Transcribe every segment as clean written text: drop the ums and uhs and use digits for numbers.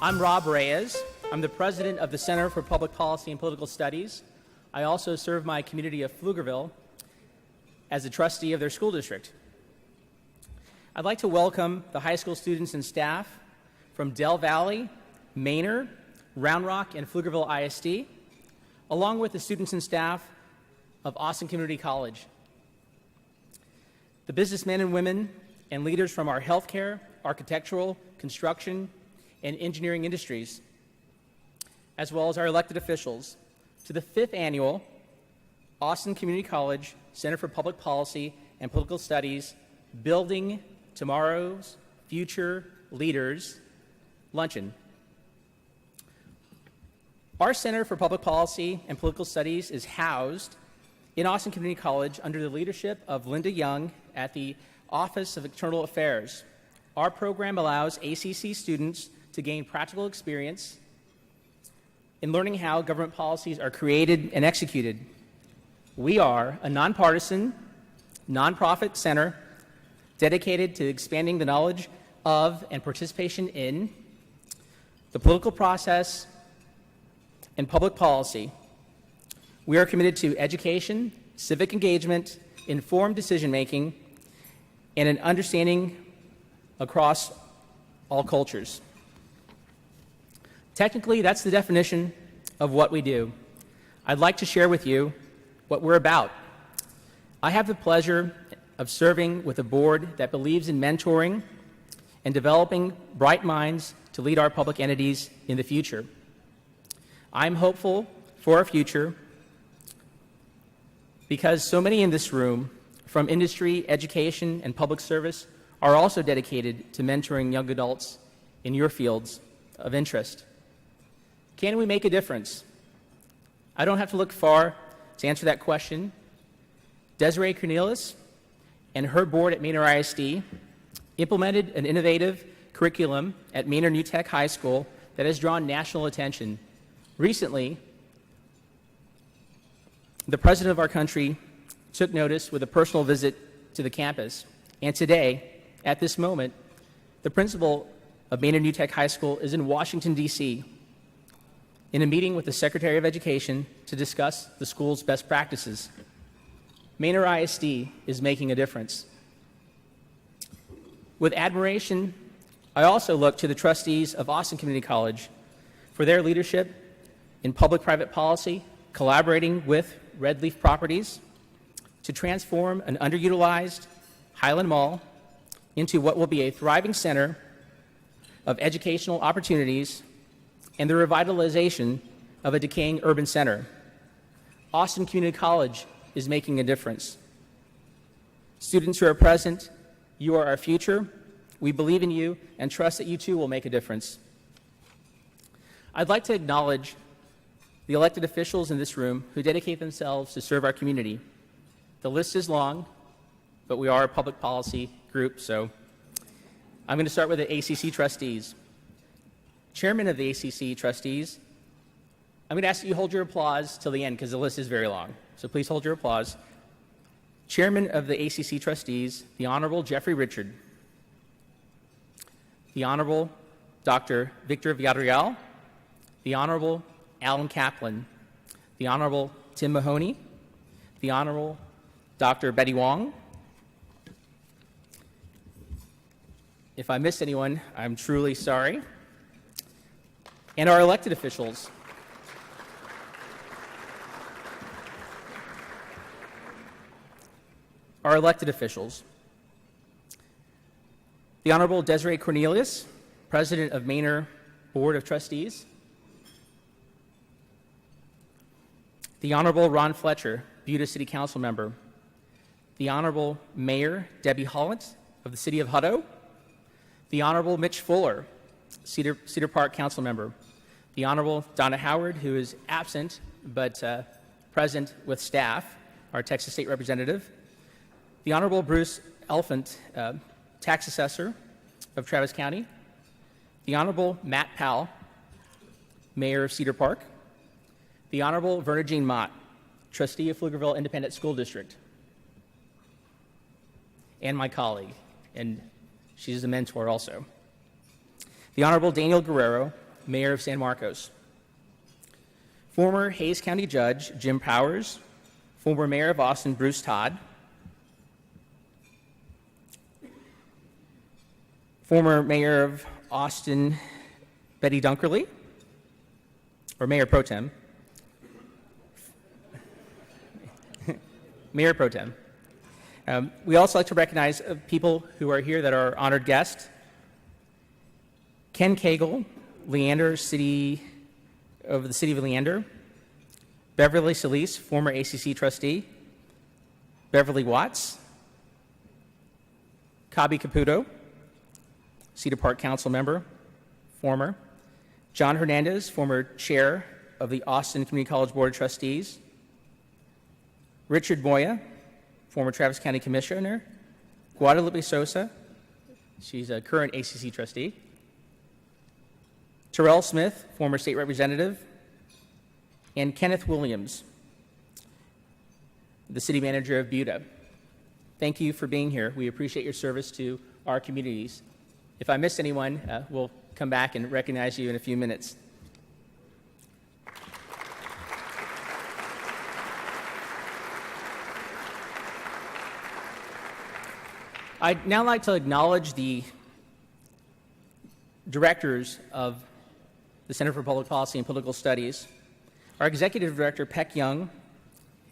I'm Rob Reyes. I'm the president of the Center for Public Policy and Political Studies. I also serve my community of Pflugerville as a trustee of their school district. I'd like to welcome the high school students and staff from Del Valley, Manor, Round Rock, and Pflugerville ISD, along with the students and staff of Austin Community College. The businessmen and women and leaders from our healthcare, architectural, construction, and engineering industries, as well as our elected officials, to the 5th Annual Austin Community College Center for Public Policy and Political Studies Building Tomorrow's Future Leaders Luncheon. Our Center for Public Policy and Political Studies is housed in Austin Community College under the leadership of Linda Young at the Office of External Affairs. Our program allows ACC students to gain practical experience in learning how government policies are created and executed. We are a nonpartisan, nonprofit center dedicated to expanding the knowledge of and participation in the political process and public policy. We are committed to education, civic engagement, informed decision-making, and an understanding across all cultures. Technically, that's the definition of what we do. I'd like to share with you what we're about. I have the pleasure of serving with a board that believes in mentoring and developing bright minds to lead our public entities in the future. I'm hopeful for our future because so many in this room, from industry, education, and public service, are also dedicated to mentoring young adults in your fields of interest. Can we make a difference? I don't have to look far to answer that question. Desiree Cornelius and her board at Manor ISD implemented an innovative curriculum at Manor New Tech High School that has drawn national attention. Recently, the president of our country took notice with a personal visit to the campus. And today, at this moment, the principal of Manor New Tech High School is in Washington, D.C., in a meeting with the Secretary of Education to discuss the school's best practices. Manor ISD is making a difference. With admiration, I also look to the trustees of Austin Community College for their leadership in public-private policy, collaborating with Red Leaf Properties to transform an underutilized Highland Mall into what will be a thriving center of educational opportunities and the revitalization of a decaying urban center. Austin Community College is making a difference. Students who are present, you are our future. We believe in you and trust that you too will make a difference. I'd like to acknowledge the elected officials in this room who dedicate themselves to serve our community. The list is long, but we are a public policy group, so I'm going to start with the ACC trustees. Chairman of the ACC trustees, I'm going to ask that you hold your applause till the end because the list is very long, so please hold your applause. Chairman of the ACC trustees, the Honorable Jeffrey Richard, the Honorable Dr. Victor Villarreal, the Honorable Alan Kaplan, the Honorable Tim Mahoney, the Honorable Dr. Betty Wong. If I missed anyone, I'm truly sorry. And our elected officials. Our elected officials. The Honorable Desiree Cornelius, President of Manor Board of Trustees. The Honorable Ron Fletcher, Buda City Council Member. The Honorable Mayor Debbie Hollant of the City of Hutto. The Honorable Mitch Fuller, Cedar Park Council Member. The Honorable Donna Howard, who is absent but present with staff, our Texas State Representative. The Honorable Bruce Elphant, Tax Assessor of Travis County. The Honorable Matt Powell, Mayor of Cedar Park. The Honorable Verna Jean Mott, Trustee of Pflugerville Independent School District. And my colleague, and she's a mentor also. The Honorable Daniel Guerrero, Mayor of San Marcos. Former Hays County Judge Jim Powers, former Mayor of Austin Bruce Todd, former Mayor of Austin Betty Dunkerley, or Mayor Pro Tem, Mayor Pro Tem. We also like to recognize people who are here that are honored guests. Ken Cagle, Leander, City of Leander. Beverly Solis, former ACC trustee. Beverly Watts. Kabi Caputo, Cedar Park Council member, former. John Hernandez, former chair of the Austin Community College Board of Trustees. Richard Moya, former Travis County Commissioner. Guadalupe Sosa, she's a current ACC trustee. Terrell Smith, former state representative. And Kenneth Williams, the city manager of Buda. Thank you for being here. We appreciate your service to our communities. If I missed anyone, we'll come back and recognize you in a few minutes. I'd now like to acknowledge the directors of the Center for Public Policy and Political Studies, our executive director, Peck Young,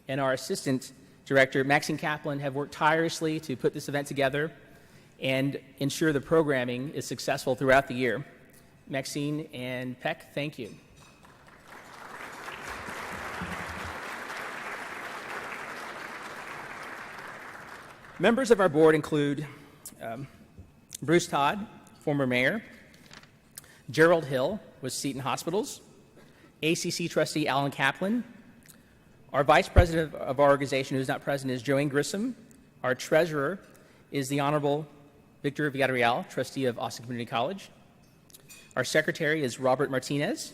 and our assistant director, Maxine Kaplan, have worked tirelessly to put this event together and ensure the programming is successful throughout the year. Maxine and Peck, thank you. Members of our board include Bruce Todd, former mayor. Gerald Hill was Seton Hospitals. ACC trustee Alan Kaplan. Our vice president of our organization, who's not present, is Joanne Grissom. Our treasurer is the Honorable Victor Villarreal, trustee of Austin Community College. Our secretary is Robert Martinez.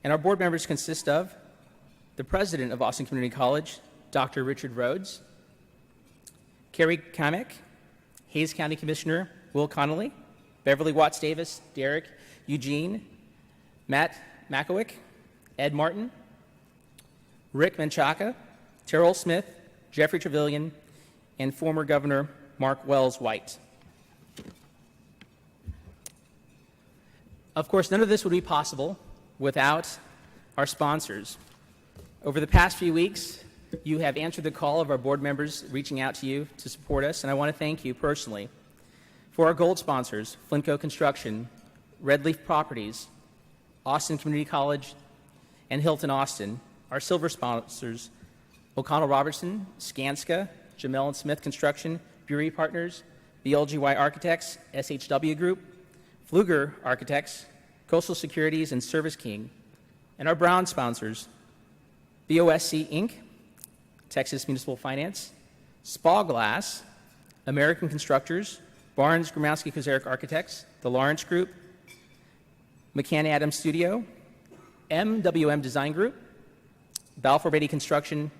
And our board members consist of the president of Austin Community College, Dr. Richard Rhodes, Carrie Kamek, Hays County Commissioner Will Connolly, Beverly Watts Davis, Derek Eugene, Matt Makowick, Ed Martin, Rick Menchaca, Terrell Smith, Jeffrey Trevelyan, and former Governor Mark Wells White. Of course, none of this would be possible without our sponsors. Over the past few weeks, you have answered the call of our board members reaching out to you to support us, and I want to thank you personally. For our gold sponsors, Flintco Construction, Red Leaf Properties, Austin Community College, and Hilton Austin. Our silver sponsors, O'Connell Robertson, Skanska, Jamel and Smith Construction, Bury Partners, BLGY Architects, SHW Group, Pfluger Architects, Coastal Securities, and Service King. And our brown sponsors, BOSC Inc., Texas Municipal Finance, Spa Glass, American Constructors, Barnes Gromowski Kozarek Architects, the Lawrence Group, McCann Adams Studio, MWM Design Group, Balfour Beatty Construction,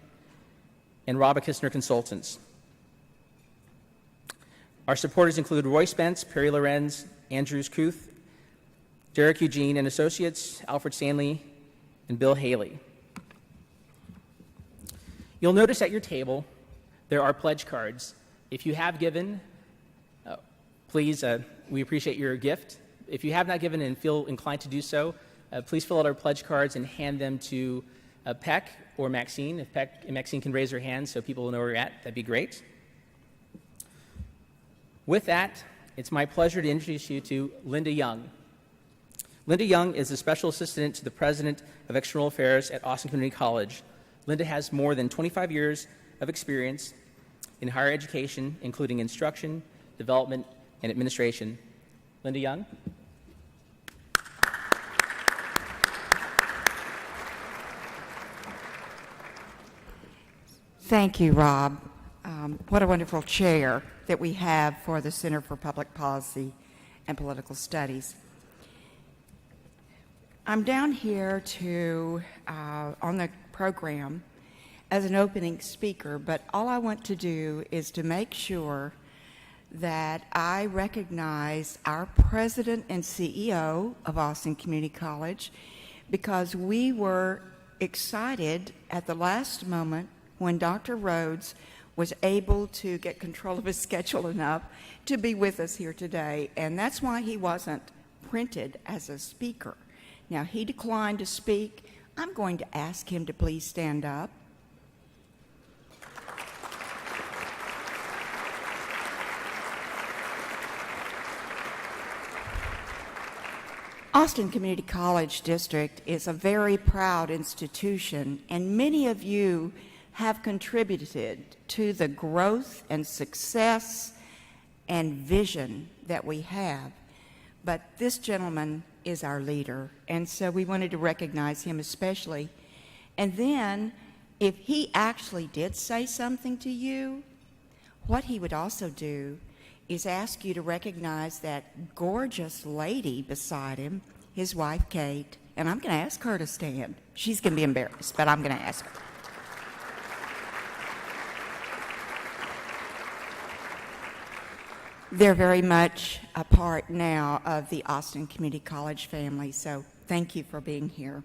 and Robert Kistner Consultants. Our supporters include Roy Spence, Perry Lorenz, Andrews Kuth, Derek Eugene and Associates, Alfred Stanley, and Bill Haley. You'll notice at your table there are pledge cards. If you have given, please, we appreciate your gift. If you have not given and feel inclined to do so, please fill out our pledge cards and hand them to Peck or Maxine. If Peck and Maxine can raise their hands so people will know where you're at, that'd be great. With that, it's my pleasure to introduce you to Linda Young. Linda Young is the Special Assistant to the President of External Affairs at Austin Community College. Linda has more than 25 years of experience in higher education, including instruction, development, and administration. Linda Young. Thank you, Rob. What a wonderful chair that we have for the Center for Public Policy and Political Studies. I'm down here on the program as an opening speaker, but all I want to do is to make sure that I recognize our president and CEO of Austin Community College, because we were excited at the last moment when Dr. Rhodes was able to get control of his schedule enough to be with us here today, and that's why he wasn't printed as a speaker. Now, he declined to speak. I'm going to ask him to please stand up. Austin Community College District is a very proud institution, and many of you have contributed to the growth and success and vision that we have. But this gentleman is our leader, and so we wanted to recognize him especially. And then, if he actually did say something to you, what he would also do is ask you to recognize that gorgeous lady beside him, his wife, Kate, and I'm going to ask her to stand. She's going to be embarrassed, but I'm going to ask her. They're very much a part now of the Austin Community College family, so thank you for being here.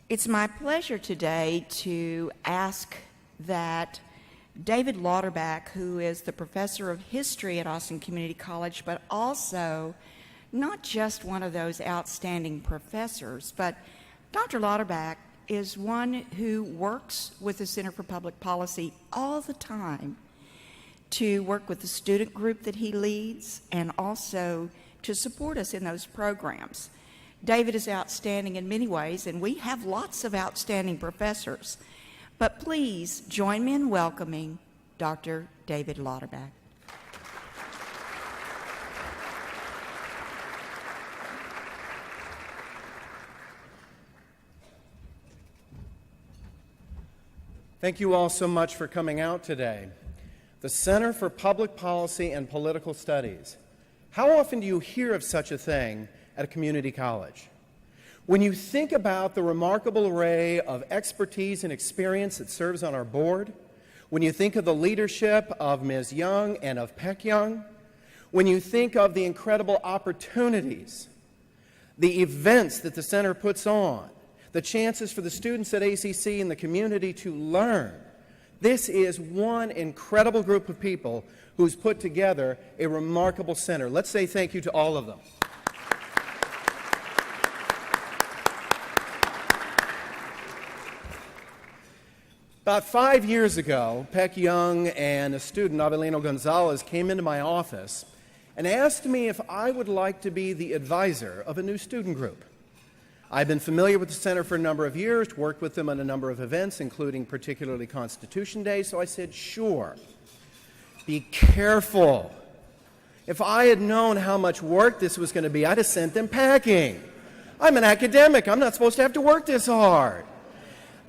It's my pleasure today to ask that David Lauterbach, who is the professor of history at Austin Community College, but also not just one of those outstanding professors, but Dr. Lauterbach is one who works with the Center for Public Policy all the time to work with the student group that he leads and also to support us in those programs. David is outstanding in many ways, and we have lots of outstanding professors. But please join me in welcoming Dr. David Lauterbach. Thank you all so much for coming out today. The Center for Public Policy and Political Studies. How often do you hear of such a thing at a community college? When you think about the remarkable array of expertise and experience that serves on our board, when you think of the leadership of Ms. Young and of Peck Young, when you think of the incredible opportunities, the events that the center puts on, the chances for the students at ACC and the community to learn, this is one incredible group of people who's put together a remarkable center. Let's say thank you to all of them. About 5 years ago, Peck Young and a student, Avelino Gonzalez, came into my office and asked me if I would like to be the advisor of a new student group. I've been familiar with the center for a number of years, worked with them on a number of events, including particularly Constitution Day, so I said, sure. Be careful. If I had known how much work this was going to be, I'd have sent them packing. I'm an academic. I'm not supposed to have to work this hard.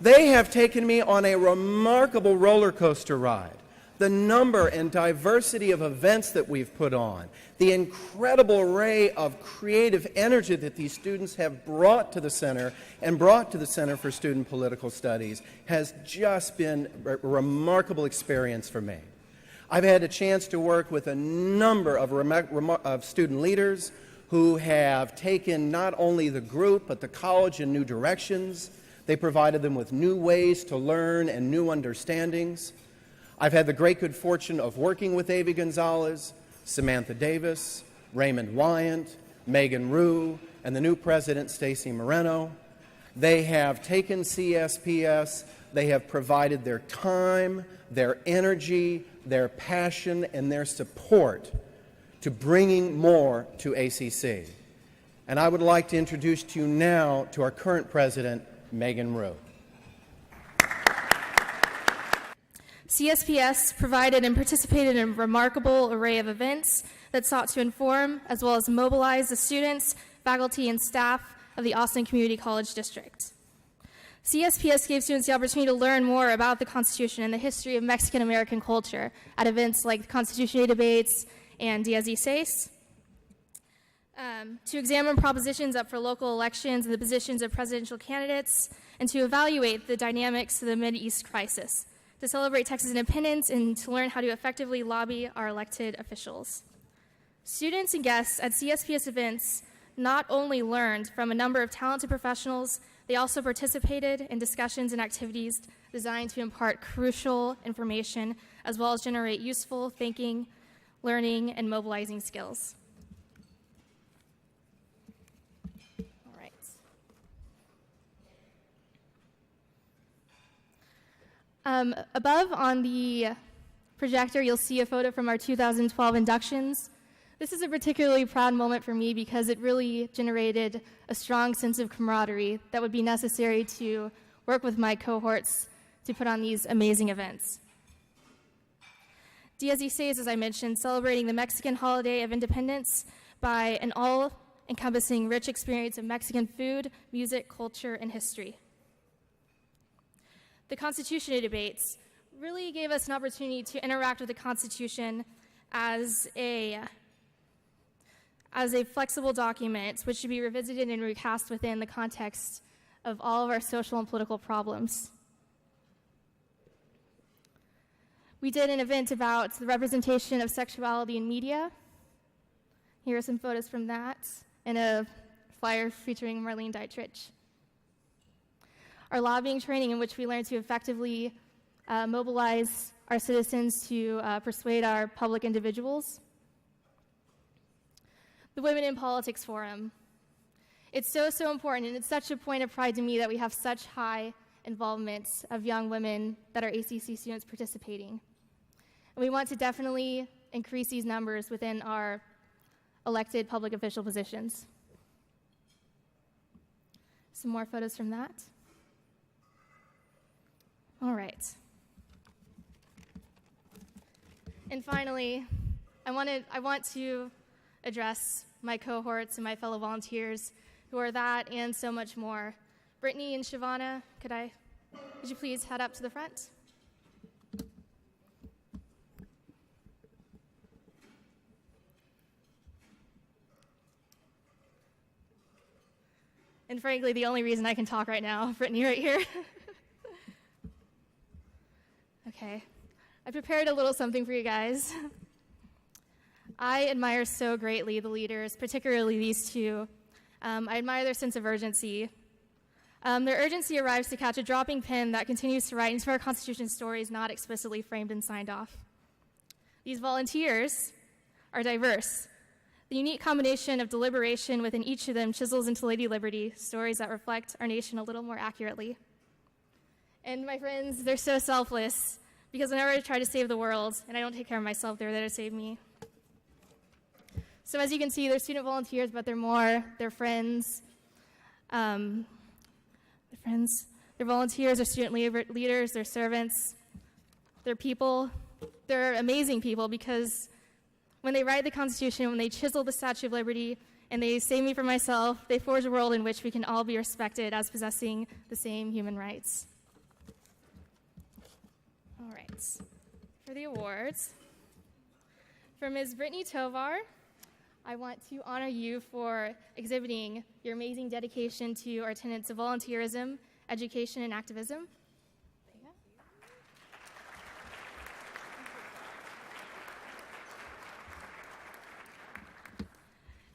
They have taken me on a remarkable roller coaster ride. The number and diversity of events that we've put on, the incredible array of creative energy that these students have brought to the center and brought to the Center for Student Political Studies has just been a remarkable experience for me. I've had a chance to work with a number of student leaders who have taken not only the group but the college in new directions. They provided them with new ways to learn and new understandings. I've had the great good fortune of working with Avi Gonzalez, Samantha Davis, Raymond Wyant, Megan Rue, and the new president, Stacy Moreno. They have taken CSPS, they have provided their time, their energy, their passion, and their support to bringing more to ACC. And I would like to introduce to you now to our current president, Megan Rue. CSPS provided and participated in a remarkable array of events that sought to inform as well as mobilize the students, faculty, and staff of the Austin Community College District. CSPS gave students the opportunity to learn more about the Constitution and the history of Mexican-American culture at events like the Constitution Day debates and Dias y Seis, to examine propositions up for local elections and the positions of presidential candidates, and to evaluate the dynamics of the Mideast crisis, to celebrate Texas independence and to learn how to effectively lobby our elected officials. Students and guests at CSPS events not only learned from a number of talented professionals, they also participated in discussions and activities designed to impart crucial information as well as generate useful thinking, learning, and mobilizing skills. All right. Above on the projector, you'll see a photo from our 2012 inductions. This is a particularly proud moment for me because it really generated a strong sense of camaraderie that would be necessary to work with my cohorts to put on these amazing events. Dia de Seis, as I mentioned, celebrating the Mexican holiday of independence by an all-encompassing rich experience of Mexican food, music, culture, and history. The Constitution debates really gave us an opportunity to interact with the Constitution as a flexible document which should be revisited and recast within the context of all of our social and political problems. We did an event about the representation of sexuality in media. Here are some photos from that, and a flyer featuring Marlene Dietrich. Our lobbying training, in which we learned to effectively mobilize our citizens to persuade our public individuals. The Women in Politics Forum. It's so important, and it's such a point of pride to me that we have such high involvement of young women that are ACC students participating. And we want to definitely increase these numbers within our elected public official positions. Some more photos from that. All right. And finally, I want to address my cohorts and my fellow volunteers who are that and so much more. Brittany and Shavana, could you please head up to the front? And frankly, the only reason I can talk right now, Brittany right here. Okay, I prepared a little something for you guys. I admire so greatly the leaders, particularly these two. I admire their sense of urgency. Their urgency arrives to catch a dropping pen that continues to write into our Constitution stories not explicitly framed and signed off. These volunteers are diverse. The unique combination of deliberation within each of them chisels into Lady Liberty stories that reflect our nation a little more accurately. And my friends, they're so selfless because whenever I try to save the world and I don't take care of myself, they're there to save me. So as you can see, they're student volunteers, but they're friends. They're volunteers, they're student leaders, they're servants, they're people. They're amazing people because when they write the Constitution, when they chisel the Statue of Liberty, and they save me from myself, they forge a world in which we can all be respected as possessing the same human rights. All right, for the awards, for Ms. Brittany Tovar, I want to honor you for exhibiting your amazing dedication to our tenets of volunteerism, education, and activism. There you go.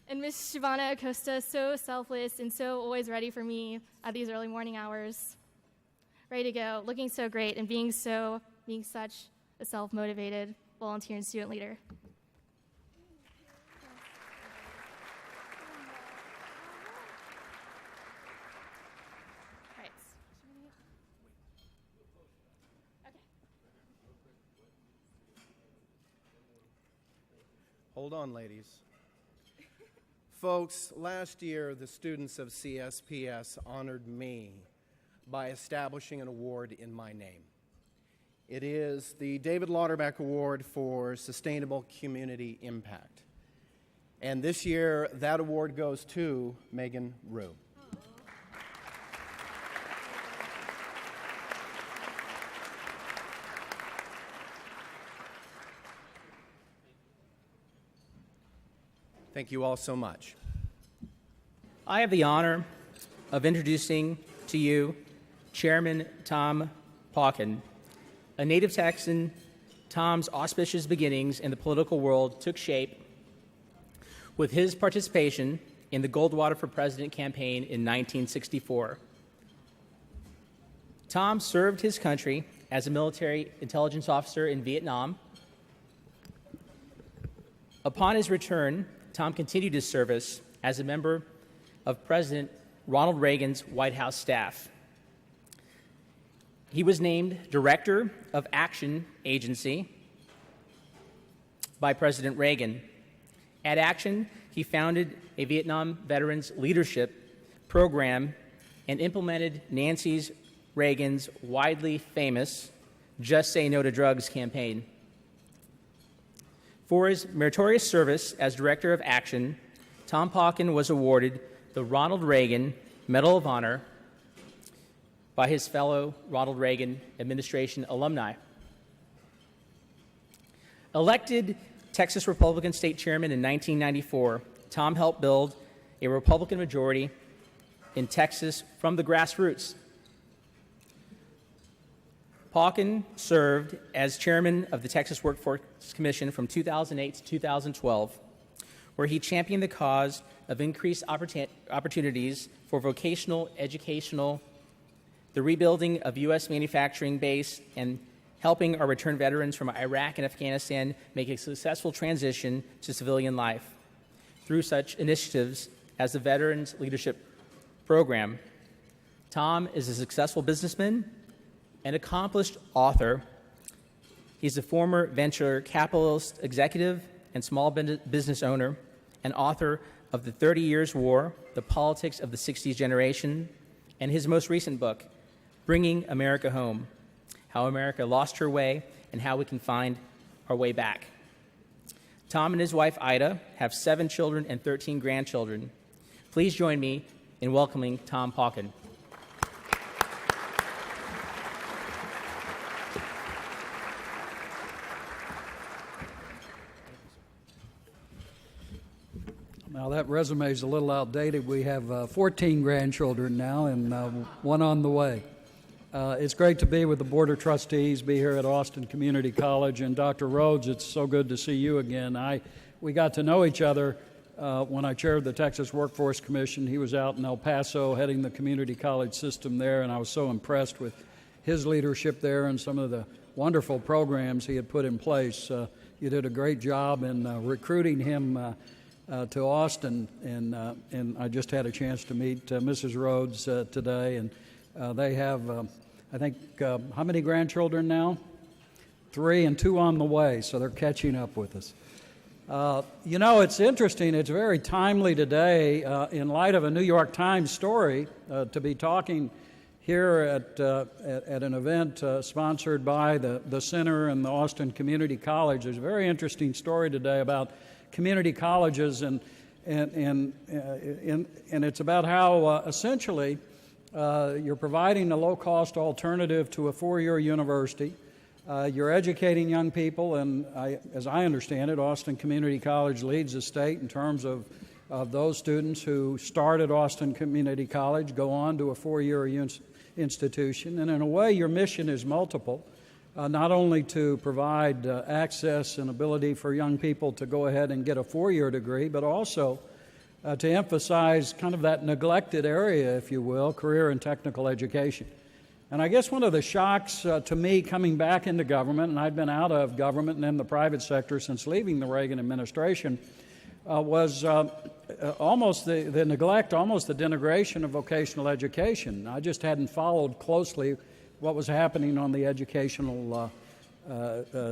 And Ms. Shavana Acosta, so selfless and so always ready for me at these early morning hours. Ready to go, looking so great, and being such a self-motivated volunteer and student leader. Hold on, ladies. Folks, last year the students of CSPS honored me by establishing an award in my name. It is the David Lauterbach Award for Sustainable Community Impact. And this year that award goes to Megan Rue. Thank you all so much. I have the honor of introducing to you Chairman Tom Pauken, A native Texan, Tom's auspicious beginnings in the political world took shape with his participation in the Goldwater for President campaign in 1964. Tom served his country as a military intelligence officer in Vietnam. Upon his return, Tom continued his service as a member of President Ronald Reagan's White House staff. He was named Director of Action Agency by President Reagan. At Action, he founded a Vietnam Veterans Leadership Program and implemented Nancy Reagan's widely famous Just Say No to Drugs campaign. For his meritorious service as Director of Action, Tom Pauken was awarded the Ronald Reagan Medal of Honor by his fellow Ronald Reagan administration alumni. Elected Texas Republican State Chairman in 1994, Tom helped build a Republican majority in Texas from the grassroots. Pauken served as chairman of the Texas Workforce Commission from 2008 to 2012, where he championed the cause of increased opportunities for vocational educational, the rebuilding of U.S. manufacturing base, and helping our returned veterans from Iraq and Afghanistan make a successful transition to civilian life through such initiatives as the Veterans Leadership Program. Tom is a successful businessman, an accomplished author. He's a former venture capitalist executive and small business owner, and author of The 30 Years' War, The Politics of the 60s Generation, and his most recent book, Bringing America Home, How America Lost Her Way and How We Can Find Our Way Back. Tom and his wife, Ida, have 7 children and 13 grandchildren. Please join me in welcoming Tom Pauken. Now, that resume is a little outdated. We have 14 grandchildren now and one on the way. It's great to be with the Board of Trustees, be here at Austin Community College. And Dr. Rhodes, it's so good to see you again. We got to know each other when I chaired the Texas Workforce Commission. He was out in El Paso heading the community college system there, and I was so impressed with his leadership there and some of the wonderful programs he had put in place. You did a great job in recruiting him to Austin, and I just had a chance to meet Mrs. Rhodes today, and they have, I think, how many grandchildren now? 3 and 2 on the way, so they're catching up with us. You know, it's interesting, it's very timely today in light of a New York Times story to be talking here at an event sponsored by the Center and the Austin Community College. There's a very interesting story today about community colleges, and it's about how essentially you're providing a low-cost alternative to a 4-year university. You're educating young people, and as I understand it, Austin Community College leads the state in terms of those students who start at Austin Community College, go on to a 4-year institution, and in a way your mission is multiple. Not only to provide access and ability for young people to go ahead and get a 4-year degree, but also to emphasize kind of that neglected area, if you will, career and technical education. And I guess one of the shocks to me coming back into government, and I'd been out of government and in the private sector since leaving the Reagan administration, was almost the neglect, almost the denigration of vocational education. I just hadn't followed closely what was happening on the educational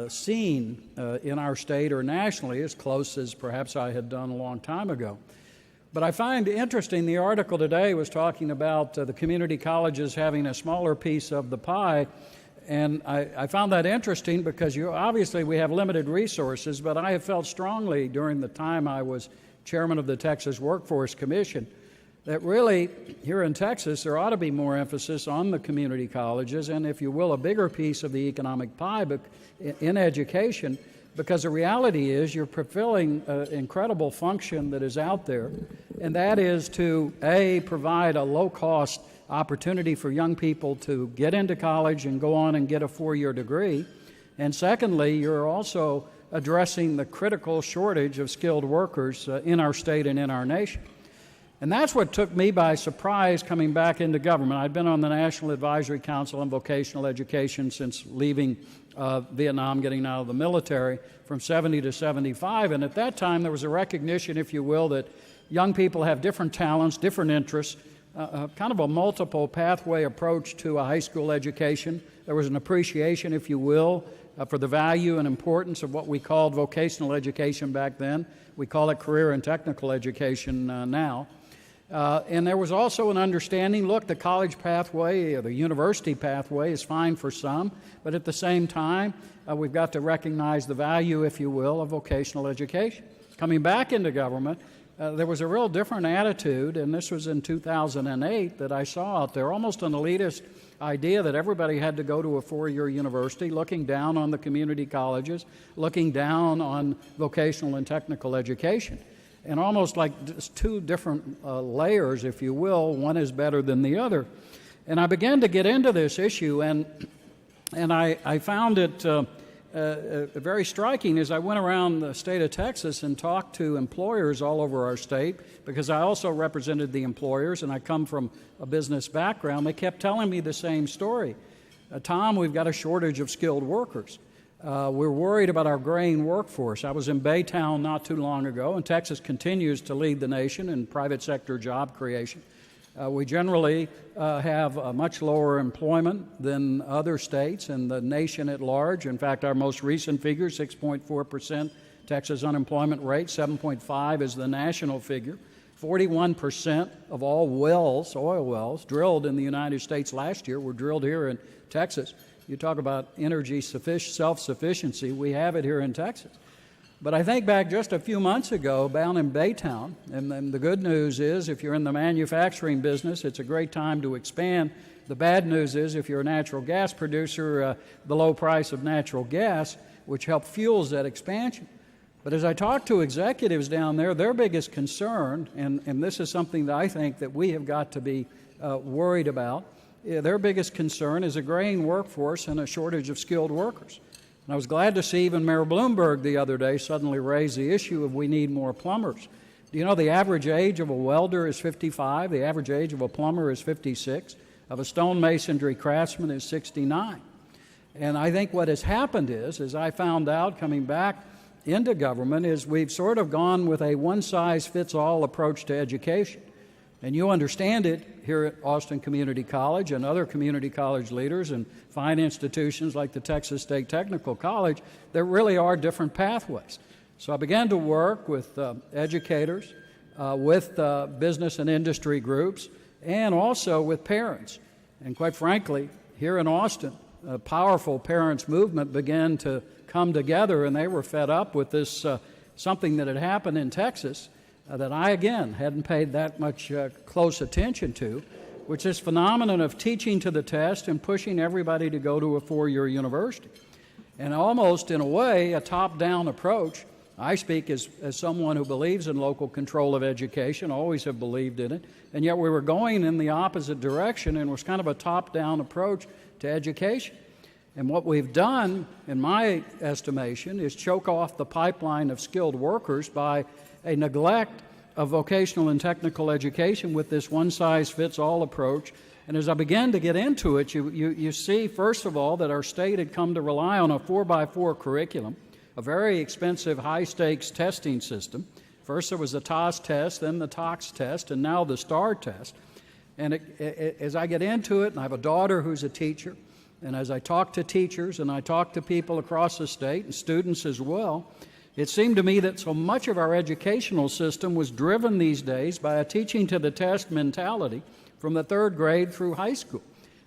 scene in our state or nationally as close as perhaps I had done a long time ago. But I find interesting, the article today was talking about the community colleges having a smaller piece of the pie, and I found that interesting because obviously we have limited resources, but I have felt strongly during the time I was chairman of the Texas Workforce Commission that really, here in Texas, there ought to be more emphasis on the community colleges and, if you will, a bigger piece of the economic pie in education, because the reality is you're fulfilling an incredible function that is out there, and that is to, A, provide a low-cost opportunity for young people to get into college and go on and get a 4-year degree. And secondly, you're also addressing the critical shortage of skilled workers in our state and in our nation. And that's what took me by surprise coming back into government. I'd been on the National Advisory Council on Vocational Education since leaving Vietnam, getting out of the military from 70 to 75. And at that time, there was a recognition, if you will, that young people have different talents, different interests, kind of a multiple pathway approach to a high school education. There was an appreciation, if you will, for the value and importance of what we called vocational education back then. We call it career and technical education now. And there was also an understanding, look, the college pathway or the university pathway is fine for some, but at the same time, we've got to recognize the value, if you will, of vocational education. Coming back into government, there was a real different attitude, and this was in 2008 that I saw out there, almost an elitist idea that everybody had to go to a 4-year university, looking down on the community colleges, looking down on vocational and technical education. And almost like just two different layers, if you will, one is better than the other. And I began to get into this issue, and I found it very striking as I went around the state of Texas and talked to employers all over our state, because I also represented the employers, and I come from a business background. They kept telling me the same story. Tom, we've got a shortage of skilled workers. We're worried about our graying workforce. I was in Baytown not too long ago, and Texas continues to lead the nation in private sector job creation. We generally have a much lower employment than other states and the nation at large. In fact, our most recent figure, 6.4% Texas unemployment rate, 7.5% is the national figure. 41% of all wells, oil wells, drilled in the United States last year were drilled here in Texas. You talk about energy self-sufficiency, we have it here in Texas. But I think back just a few months ago down in Baytown, and the good news is if you're in the manufacturing business, it's a great time to expand. The bad news is if you're a natural gas producer, the low price of natural gas, which fuels that expansion. But as I talk to executives down there, their biggest concern, and this is something that I think that we have got to be worried about, their biggest concern is a graying workforce and a shortage of skilled workers. And I was glad to see even Mayor Bloomberg the other day suddenly raise the issue of we need more plumbers. Do you know the average age of a welder is 55, the average age of a plumber is 56, of a stonemasonry craftsman is 69. And I think what has happened is, as I found out coming back into government, is we've sort of gone with a one-size-fits-all approach to education. And you understand it here at Austin Community College and other community college leaders and fine institutions like the Texas State Technical College, there really are different pathways. So I began to work with educators, with business and industry groups, and also with parents. And quite frankly, here in Austin, a powerful parents movement began to come together, and they were fed up with this something that had happened in Texas that I, again, hadn't paid that much close attention to, which is phenomenon of teaching to the test and pushing everybody to go to a 4-year university. And almost, in a way, a top-down approach. I speak as someone who believes in local control of education, always have believed in it, and yet we were going in the opposite direction, and it was kind of a top-down approach to education. And what we've done, in my estimation, is choke off the pipeline of skilled workers by a neglect of vocational and technical education with this one-size-fits-all approach. And as I began to get into it, you see, first of all, that our state had come to rely on a 4x4 curriculum, a very expensive high-stakes testing system. First there was the TOS test, then the TOX test, and now the STAR test. And as I get into it, and I have a daughter who's a teacher, and as I talk to teachers and I talk to people across the state and students as well, it seemed to me that so much of our educational system was driven these days by a teaching-to-the-test mentality from the 3rd grade through high school.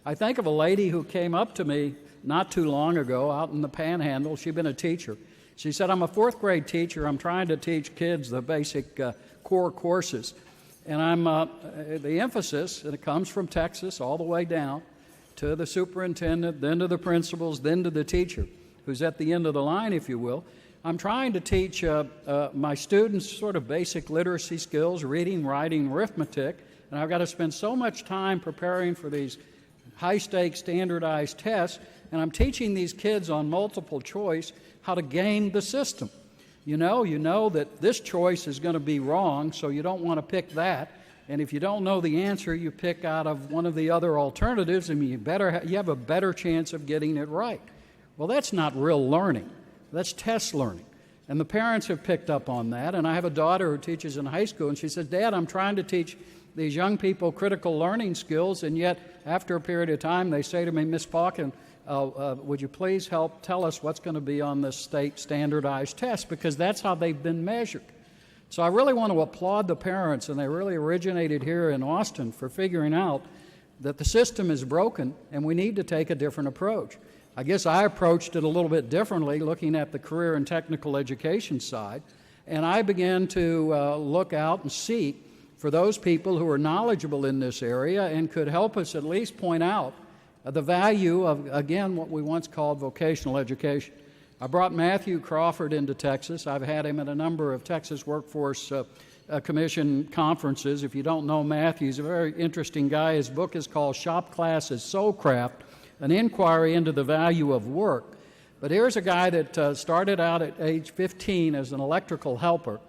I think of a lady who came up to me not too long ago out in the Panhandle. She'd been a teacher. She said, I'm a 4th grade teacher. I'm trying to teach kids the basic core courses. And the emphasis, and it comes from Texas all the way down to the superintendent, then to the principals, then to the teacher, who's at the end of the line, if you will. I'm trying to teach my students sort of basic literacy skills, reading, writing, arithmetic, and I've got to spend so much time preparing for these high-stakes standardized tests, and I'm teaching these kids on multiple choice how to game the system. You know that this choice is going to be wrong, so you don't want to pick that. And if you don't know the answer, you pick out of one of the other alternatives, and you have a better chance of getting it right. Well, that's not real learning. That's test learning. And the parents have picked up on that. And I have a daughter who teaches in high school, and she says, Dad, I'm trying to teach these young people critical learning skills, and yet after a period of time they say to me, Miss Pauken, would you please help tell us what's going to be on this state standardized test, because that's how they've been measured. So I really want to applaud the parents, and they really originated here in Austin, for figuring out that the system is broken and we need to take a different approach. I guess I approached it a little bit differently, looking at the career and technical education side, and I began to look out and seek for those people who are knowledgeable in this area and could help us at least point out the value of, again, what we once called vocational education. I brought Matthew Crawford into Texas. I've had him at a number of Texas Workforce Commission conferences. If you don't know Matthew, he's a very interesting guy. His book is called Shop Class as Soulcraft, an inquiry into the value of work. But here's a guy that started out at age 15 as an electrical helper.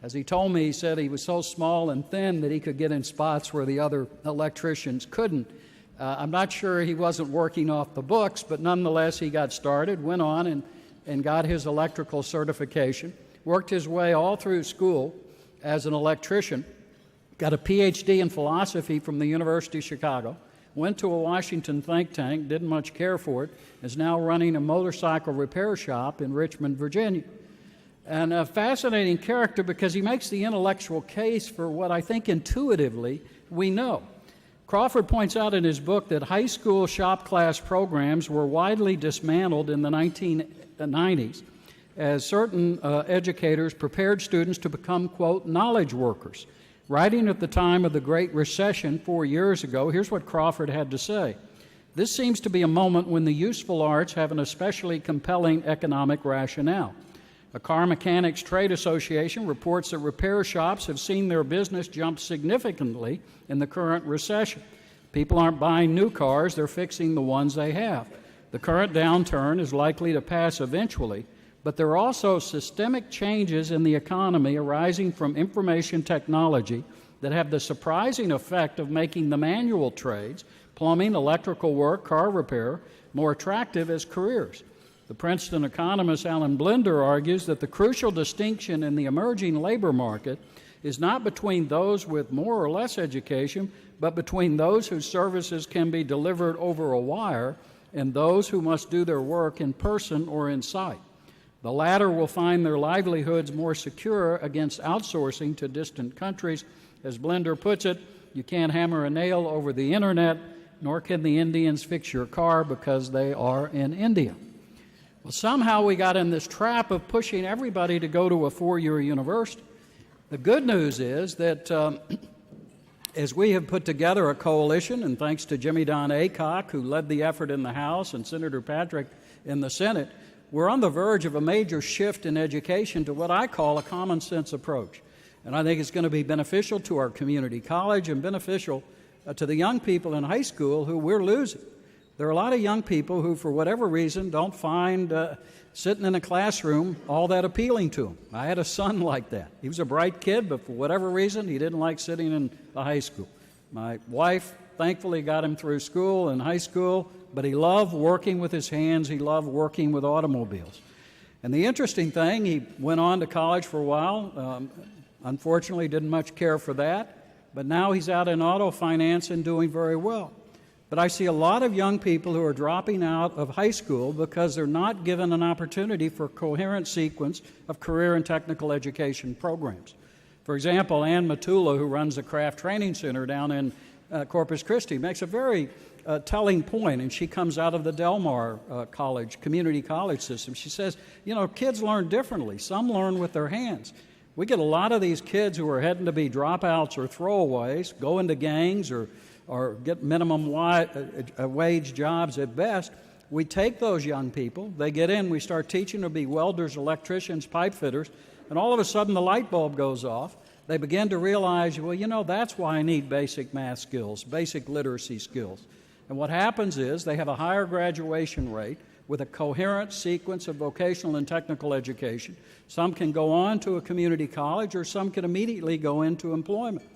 As he told me, he said he was so small and thin that he could get in spots where the other electricians couldn't. I'm not sure he wasn't working off the books, but nonetheless he got started, went on and got his electrical certification, worked his way all through school as an electrician, got a PhD in philosophy from the University of Chicago, went to a Washington think tank, didn't much care for it, is now running a motorcycle repair shop in Richmond, Virginia. And a fascinating character because he makes the intellectual case for what I think intuitively we know. Crawford points out in his book that high school shop class programs were widely dismantled in the 1990s as certain educators prepared students to become, quote, knowledge workers. Writing at the time of the Great Recession 4 years ago, here's what Crawford had to say. This seems to be a moment when the useful arts have an especially compelling economic rationale. A car mechanics trade association reports that repair shops have seen their business jump significantly in the current recession. People aren't buying new cars, they're fixing the ones they have. The current downturn is likely to pass eventually, but there are also systemic changes in the economy arising from information technology that have the surprising effect of making the manual trades, plumbing, electrical work, car repair, more attractive as careers. The Princeton economist Alan Blinder argues that the crucial distinction in the emerging labor market is not between those with more or less education, but between those whose services can be delivered over a wire and those who must do their work in person or in sight. The latter will find their livelihoods more secure against outsourcing to distant countries. As Blinder puts it, you can't hammer a nail over the internet, nor can the Indians fix your car because they are in India. Well, somehow we got in this trap of pushing everybody to go to a four-year university. The good news is that as we have put together a coalition, and thanks to Jimmy Don Aycock, who led the effort in the House, and Senator Patrick in the Senate, we're on the verge of a major shift in education to what I call a common sense approach. And I think it's going to be beneficial to our community college and beneficial to the young people in high school who we're losing. There are a lot of young people who, for whatever reason, don't find sitting in a classroom all that appealing to them. I had a son like that. He was a bright kid, but for whatever reason, he didn't like sitting in the high school. My wife, thankfully, got him through school and high school, but he loved working with his hands. He loved working with automobiles. And the interesting thing, he went on to college for a while. Unfortunately, didn't much care for that, but now he's out in auto finance and doing very well. But I see a lot of young people who are dropping out of high school because they're not given an opportunity for a coherent sequence of career and technical education programs. For example, Ann Matula, who runs the Craft Training Center down in Corpus Christi, makes a very telling point, and she comes out of the Del Mar College, community college system. She says, kids learn differently. Some learn with their hands. We get a lot of these kids who are heading to be dropouts or throwaways, go into gangs or get minimum wage jobs at best. We take those young people, they get in, we start teaching them to be welders, electricians, pipe fitters, and all of a sudden the light bulb goes off. they begin to realize, well, you know, that's why I need basic math skills, basic literacy skills. And what happens is they have a higher graduation rate with a coherent sequence of vocational and technical education. Some can go on to a community college, or some can immediately go into employment.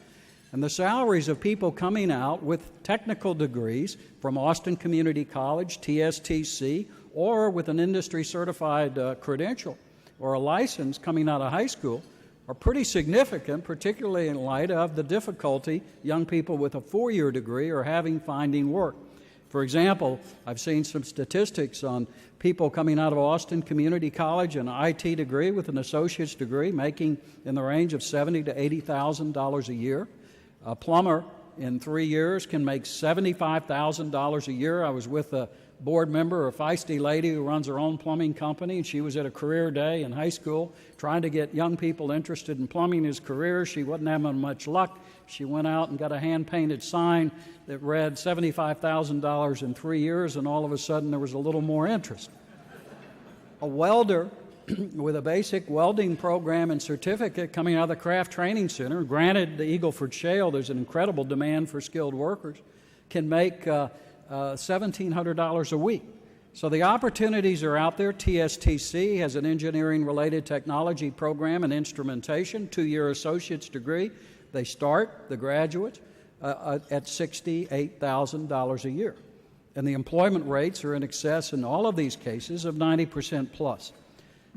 And the salaries of people coming out with technical degrees from Austin Community College, TSTC, or with an industry-certified credential or a license coming out of high school are pretty significant, particularly in light of the difficulty young people with a four-year degree are having finding work. For example, I've seen some statistics on people coming out of Austin Community College, an IT degree with an associate's degree, making in the range of $70,000 to $80,000 a year. A plumber in 3 years can make $75,000 a year. I was with a board member, a feisty lady who runs her own plumbing company, and she was at a career day in high school trying to get young people interested in plumbing as careers. She wasn't having much luck. She went out and got a hand-painted sign that read $75,000 in 3 years, and all of a sudden there was a little more interest. A welder with a basic welding program and certificate coming out of the Craft Training Center, granted the Eagleford Shale, there's an incredible demand for skilled workers, can make $1,700 a week. So the opportunities are out there. TSTC has an engineering-related technology program and instrumentation, 2-year associate's degree. They start, the graduates, at $68,000 a year. And the employment rates are in excess, in all of these cases, of 90% plus.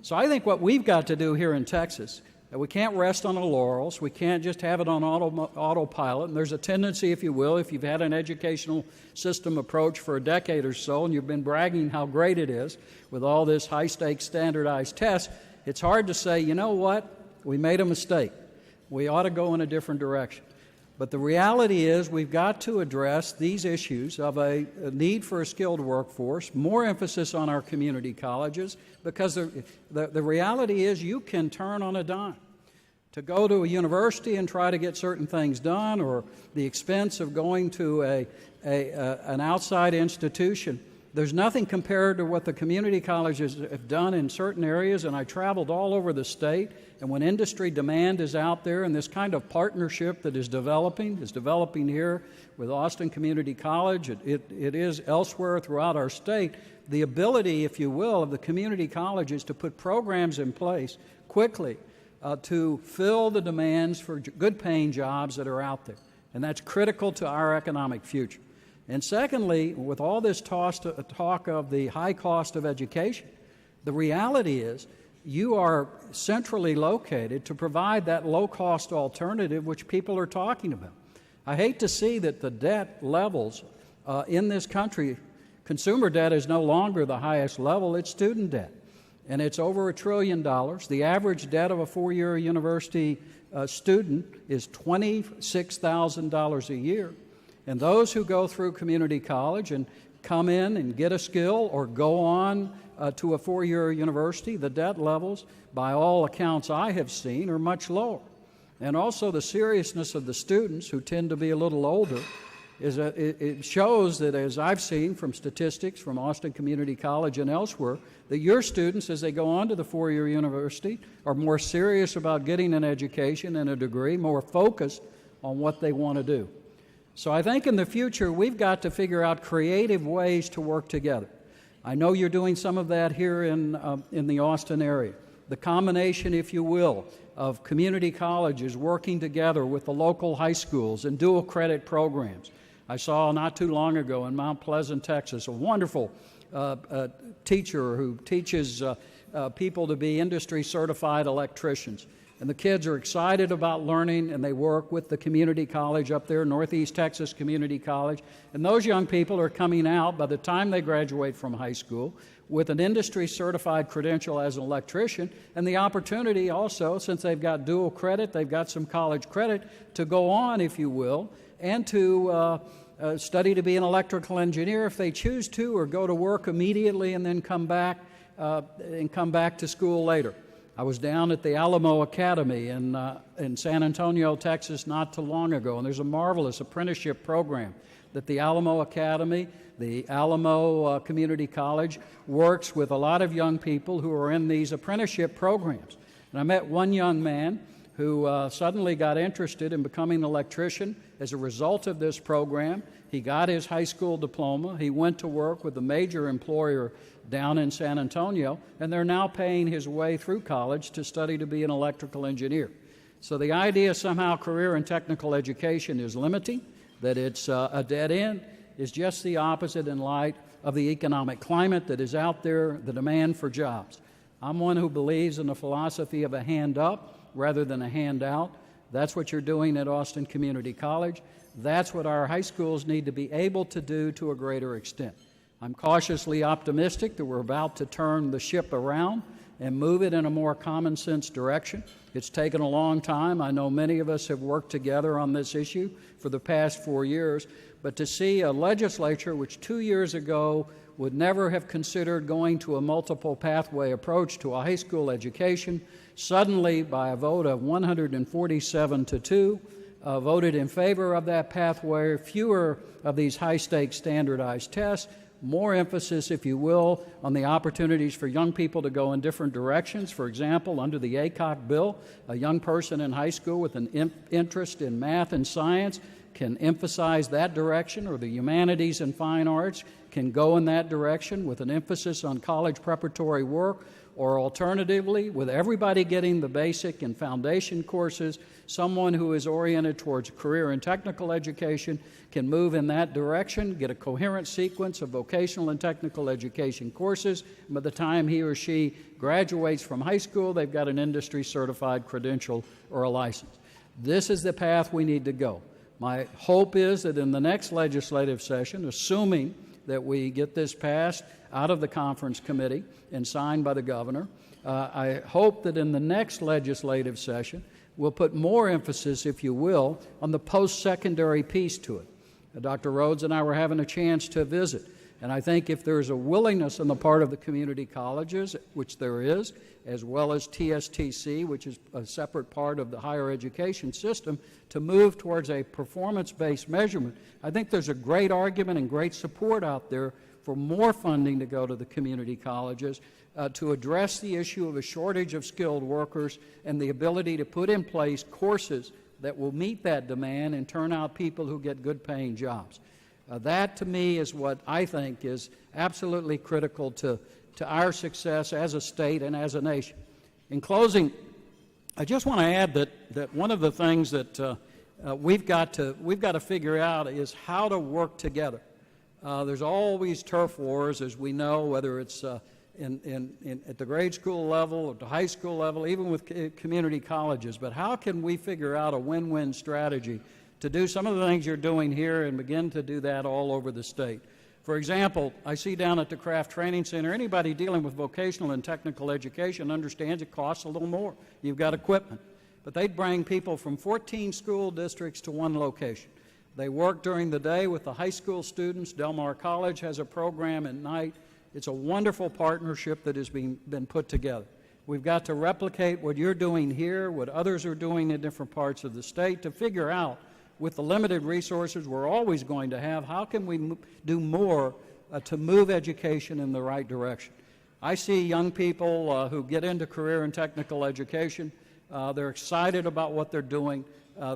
So I think what we've got to do here in Texas, that we can't rest on our laurels. We can't just have it on autopilot. And there's a tendency, if you will, if you've had an educational system approach for a decade or so and you've been bragging how great it is with all this high-stakes standardized tests, it's hard to say, you know what, we made a mistake. We ought to go in a different direction. But the reality is we've got to address these issues of a need for a skilled workforce, more emphasis on our community colleges, because the reality is you can turn on a dime. To go to a university and try to get certain things done, or the expense of going to an outside institution, there's nothing compared to what the community colleges have done in certain areas, and I traveled all over the state, and when industry demand is out there and this kind of partnership that is developing here with Austin Community College, it is elsewhere throughout our state, the ability, if you will, of the community colleges to put programs in place quickly to fill the demands for good-paying jobs that are out there. And that's critical to our economic future. And secondly, with all this talk of the high cost of education, the reality is you are centrally located to provide that low-cost alternative which people are talking about. I hate to see that the debt levels in this country, consumer debt is no longer the highest level, it's student debt. And it's over $1 trillion. The average debt of a four-year university student is $26,000 a year. And those who go through community college and come in and get a skill or go on to a four-year university, the debt levels, by all accounts I have seen, are much lower. And also the seriousness of the students, who tend to be a little older, it shows that, as I've seen from statistics from Austin Community College and elsewhere, that your students, as they go on to the four-year university, are more serious about getting an education and a degree, more focused on what they want to do. So I think in the future we've got to figure out creative ways to work together. I know you're doing some of that here in the Austin area. The combination, if you will, of community colleges working together with the local high schools and dual credit programs. I saw not too long ago in Mount Pleasant, Texas, a wonderful teacher who teaches people to be industry-certified electricians. And the kids are excited about learning, and they work with the community college up there, Northeast Texas Community College. And those young people are coming out by the time they graduate from high school with an industry-certified credential as an electrician, and the opportunity also, since they've got dual credit, they've got some college credit, to go on, if you will, and to study to be an electrical engineer if they choose to, or go to work immediately and then come back to school later. I was down at the Alamo Academy in San Antonio, Texas, not too long ago, and there's a marvelous apprenticeship program that the Alamo Academy, the Alamo Community College, works with a lot of young people who are in these apprenticeship programs. And I met one young man who suddenly got interested in becoming an electrician as a result of this program. He got his high school diploma. He went to work with a major employer down in San Antonio, and they're now paying his way through college to study to be an electrical engineer. So the idea somehow career and technical education is limiting, that it's a dead end, is just the opposite in light of the economic climate that is out there, the demand for jobs. I'm one who believes in the philosophy of a hand up rather than a handout. That's what you're doing at Austin Community College. That's what our high schools need to be able to do to a greater extent. I'm cautiously optimistic that we're about to turn the ship around and move it in a more common sense direction. It's taken a long time. I know many of us have worked together on this issue for the past 4 years, but to see a legislature which 2 years ago would never have considered going to a multiple pathway approach to a high school education, suddenly by a vote of 147 to 2, voted in favor of that pathway, fewer of these high-stakes standardized tests, more emphasis, if you will, on the opportunities for young people to go in different directions. For example, under the ACOC bill, a young person in high school with an interest in math and science can emphasize that direction, or the humanities and fine arts can go in that direction with an emphasis on college preparatory work, or alternatively, with everybody getting the basic and foundation courses, someone who is oriented towards career and technical education can move in that direction, get a coherent sequence of vocational and technical education courses. By the time he or she graduates from high school, they've got an industry-certified credential or a license. This is the path we need to go. My hope is that in the next legislative session, assuming that we get this passed out of the conference committee and signed by the governor, I hope that in the next legislative session we'll put more emphasis, if you will, on the post-secondary piece to it. Dr. Rhodes and I were having a chance to visit, and I think if there's a willingness on the part of the community colleges, which there is, as well as TSTC, which is a separate part of the higher education system, to move towards a performance-based measurement, I think there's a great argument and great support out there for more funding to go to the community colleges to address the issue of a shortage of skilled workers and the ability to put in place courses that will meet that demand and turn out people who get good paying jobs. That to me is what I think is absolutely critical to our success as a state and as a nation. In closing, I just want to add that one of the things that we've got to figure out is how to work together. There's always turf wars, as we know, whether it's at the grade school level or the high school level, even with community colleges. But how can we figure out a win-win strategy to do some of the things you're doing here and begin to do that all over the state? For example, I see down at the Craft Training Center, anybody dealing with vocational and technical education understands it costs a little more. You've got equipment. But they'd bring people from 14 school districts to one location. They work during the day with the high school students. Del Mar College has a program at night. It's a wonderful partnership that has been put together. We've got to replicate what you're doing here, what others are doing in different parts of the state, to figure out, with the limited resources we're always going to have, how can we do more to move education in the right direction. I see young people who get into career and technical education. They're excited about what they're doing.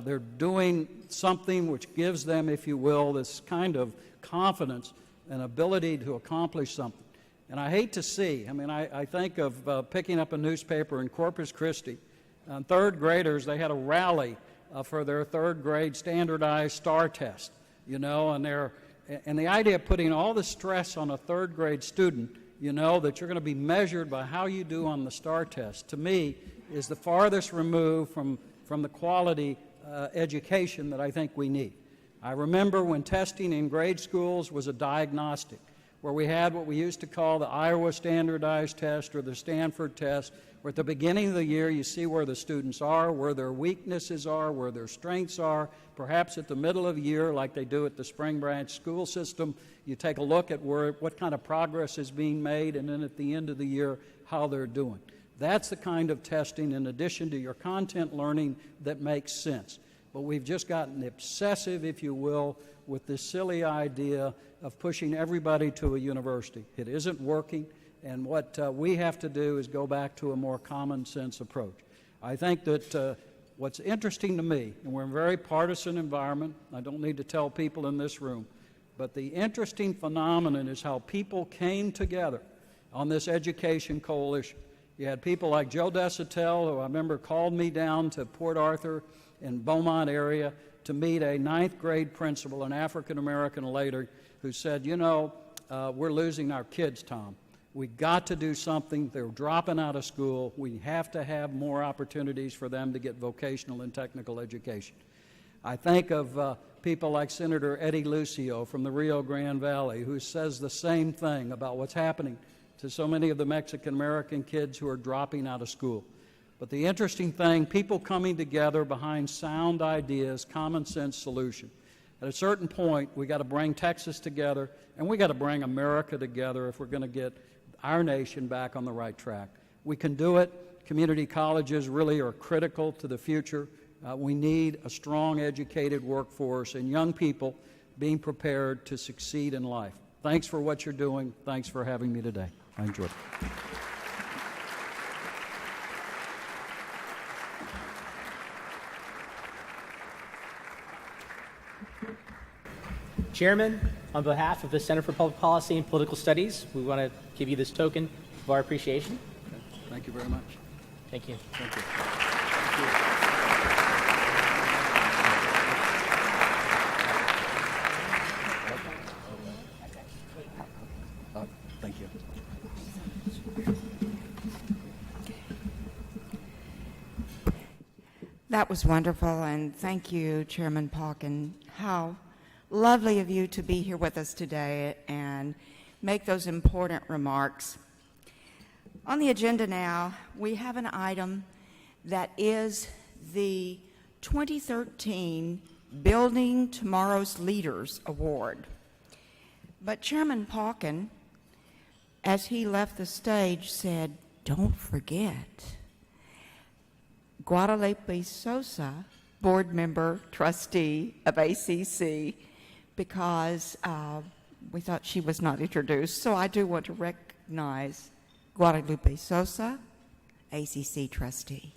They're doing something which gives them, if you will, this kind of confidence and ability to accomplish something. And I hate to see, I think of picking up a newspaper in Corpus Christi. Third graders, they had a rally for their third grade standardized STAR test, and the idea of putting all the stress on a third grade student, that you're going to be measured by how you do on the STAR test, to me is the farthest removed from the quality education that I think we need. I remember when testing in grade schools was a diagnostic, where we had what we used to call the Iowa Standardized Test or the Stanford Test, where at the beginning of the year you see where the students are, where their weaknesses are, where their strengths are. Perhaps at the middle of the year, like they do at the Spring Branch school system, you take a look at what kind of progress is being made, and then at the end of the year, how they're doing. That's the kind of testing, in addition to your content learning, that makes sense. But we've just gotten obsessive, if you will, with this silly idea of pushing everybody to a university. It isn't working, and what we have to do is go back to a more common sense approach. I think that what's interesting to me, and we're in a very partisan environment, I don't need to tell people in this room, but the interesting phenomenon is how people came together on this education coalition. You had people like Joe Desautels, who I remember called me down to Port Arthur in Beaumont area to meet a ninth grade principal, an African-American lady, who said, you know, we're losing our kids, Tom. We got to do something. They're dropping out of school. We have to have more opportunities for them to get vocational and technical education. I think of people like Senator Eddie Lucio from the Rio Grande Valley, who says the same thing about what's happening to so many of the Mexican-American kids who are dropping out of school. But the interesting thing, people coming together behind sound ideas, common sense solution. At a certain point, we got to bring Texas together, and we got to bring America together if we're going to get our nation back on the right track. We can do it. Community colleges really are critical to the future. We need a strong, educated workforce and young people being prepared to succeed in life. Thanks for what you're doing. Thanks for having me today. I enjoyed it. Chairman, on behalf of the Center for Public Policy and Political Studies, we want to give you this token of our appreciation. Thank you very much. Thank you. Thank you. Thank you. That was wonderful, and thank you, Chairman Pauken. How lovely of you to be here with us today and make those important remarks. On the agenda now, we have an item that is the 2013 Building Tomorrow's Leaders Award. But Chairman Pauken, as he left the stage, said, don't forget Guadalupe Sosa, board member, trustee of ACC, because we thought she was not introduced. So I do want to recognize Guadalupe Sosa, ACC trustee.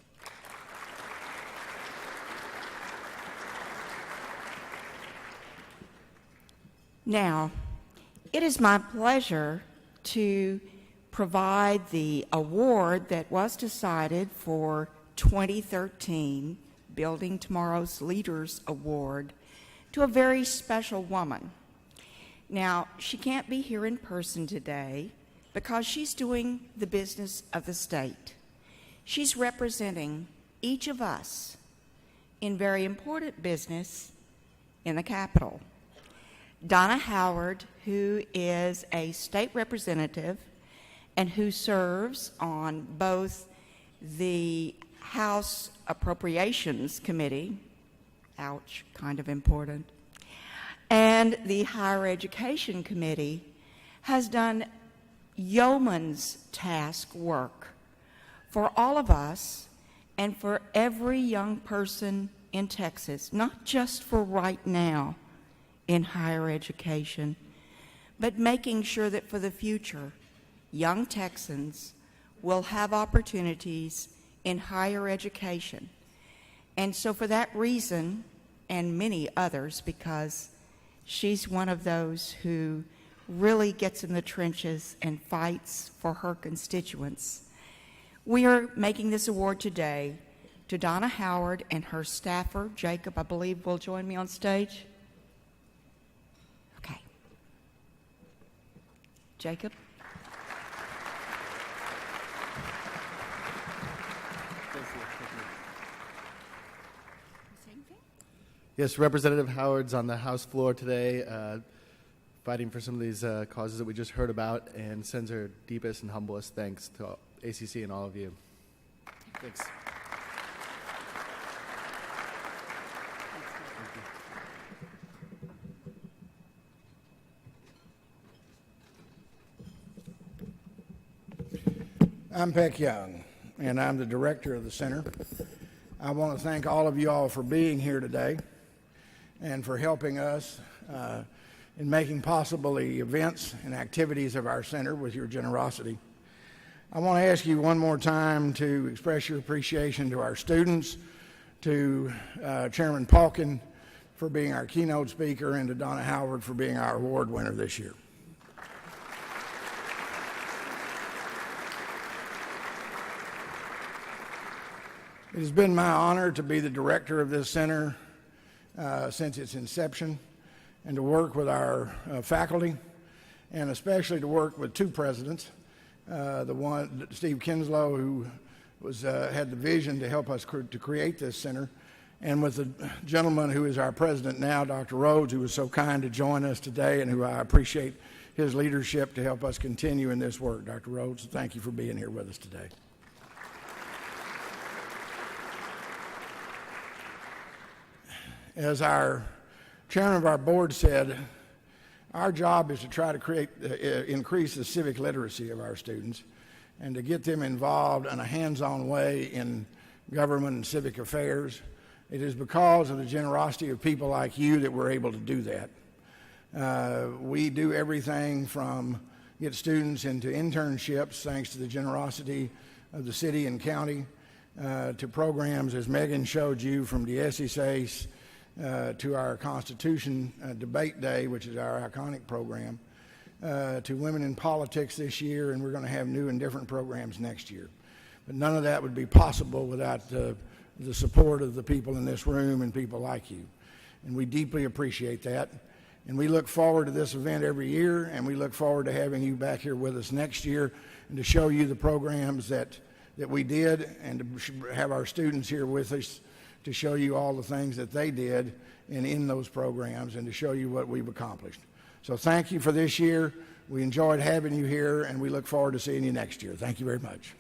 Now, it is my pleasure to provide the award that was decided for 2013 Building Tomorrow's Leaders Award to a very special woman. Now, she can't be here in person today because she's doing the business of the state. She's representing each of us in very important business in the Capitol. Donna Howard, who is a state representative and who serves on both the House Appropriations Committee, ouch, kind of important, and the Higher Education Committee, has done yeoman's task work for all of us and for every young person in Texas, not just for right now in higher education, but making sure that for the future, young Texans will have opportunities in higher education. And so for that reason, and many others, because she's one of those who really gets in the trenches and fights for her constituents, we are making this award today to Donna Howard and her staffer. Jacob, I believe, will join me on stage. Okay. Jacob? Yes, Representative Howard's on the House floor today, fighting for some of these causes that we just heard about, and sends her deepest and humblest thanks to ACC and all of you. Thanks. I'm Peck Young, and I'm the director of the center. I want to thank all of you all for being here today and for helping us in making possible the events and activities of our center with your generosity. I want to ask you one more time to express your appreciation to our students, to Chairman Pauken for being our keynote speaker, and to Donna Howard for being our award winner this year. It has been my honor to be the director of this center since its inception, and to work with our faculty, and especially to work with two presidents. The one, Steve Kinslow, who had the vision to help us to create this center, and with the gentleman who is our president now, Dr. Rhodes, who was so kind to join us today, and who I appreciate his leadership to help us continue in this work. Dr. Rhodes, thank you for being here with us today. As our chairman of our board said, our job is to try to increase the civic literacy of our students and to get them involved in a hands-on way in government and civic affairs. It is because of the generosity of people like you that we're able to do that. We do everything from get students into internships, thanks to the generosity of the city and county, to programs, as Megan showed you, from the SSACE to our Constitution Debate Day, which is our iconic program, to Women in Politics this year, and we're going to have new and different programs next year. But none of that would be possible without the support of the people in this room and people like you. And we deeply appreciate that. And we look forward to this event every year, and we look forward to having you back here with us next year and to show you the programs that we did, and to have our students here with us to show you all the things that they did in those programs, and to show you what we've accomplished. So thank you for this year. We enjoyed having you here, and we look forward to seeing you next year. Thank you very much.